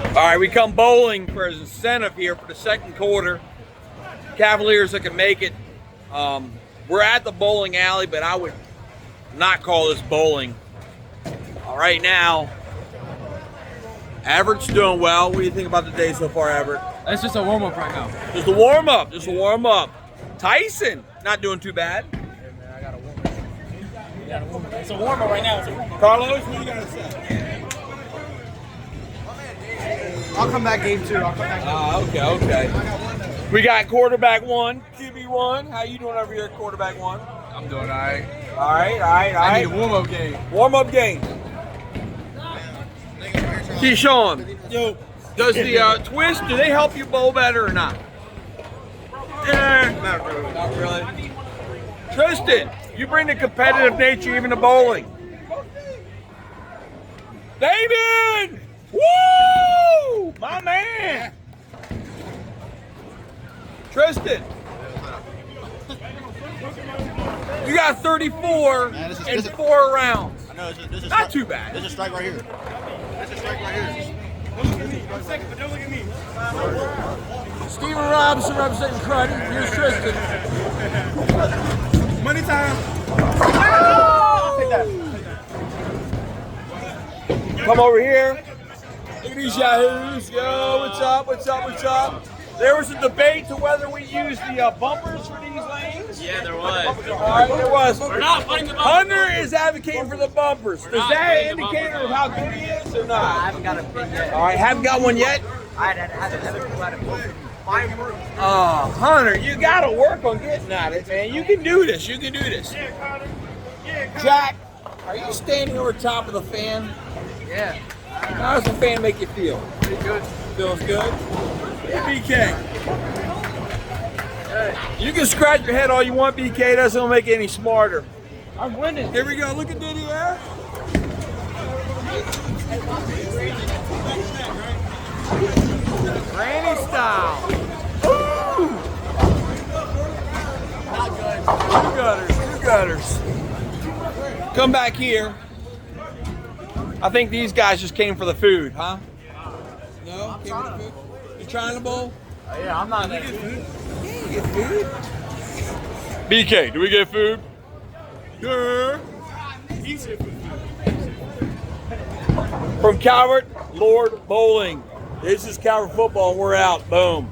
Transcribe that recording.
All right, we come bowling for an incentive here for the second quarter. Cavaliers that can make it. We're at the bowling alley, but I would not call this bowling. Right now, Everett's doing well. What do you think about the day so far, Everett? It's just a warm-up right now. Just a warm-up. Just a warm-up. Tyson, not doing too bad. I got a warm-up. It's a warm-up right now. It's a warm-up. Carlos, what do you got to say? I'll come back game 2. I'll come back. Okay. We got quarterback 1, QB1. How you doing over here at quarterback 1? I'm doing all right. All right. I need a warm-up game. Warm-up game. Keyshawn, Yo. does the twist, do they help you bowl better or not? Not really. Not really. Tristan, you bring the competitive nature even to bowling. David! Woo! My man! Tristan, you got 34 Man, this in is- 4 rounds. I know, this is Not too bad. This is a strike right here. This is a strike right here. Don't look at me. Steven Robinson representing Cruddy. Here's Tristan. Money time. Come over here. Look at these yahoos. Yo, what's up? There was a debate to whether we use the bumpers for these lanes. Yeah, there was. All right, there was. We're not putting the Hunter is advocating for the bumpers. Does that indicator of how good he is or I not? haven't got a pin yet. All right, haven't got one yet? I haven't got a 5 rooms. Oh, Hunter, you got to work on getting at it, man. You can do this. Jack, are you standing over top of the fan? Yeah, How does the fan make you feel? pretty good. Feels good? BK. You can scratch your head all you want, BK. Doesn't make you any smarter. I'm winning. Here we go. Look at Didier. Granny style. Woo! Two gutters. Come back here. I think these guys just came for the food, huh? No? Came for the food? You trying to bowl? Yeah, I'm not. Get food? BK, do we get food? Yeah. From Calvert, Lord Bowling. This is Calvert football, and we're out. Boom.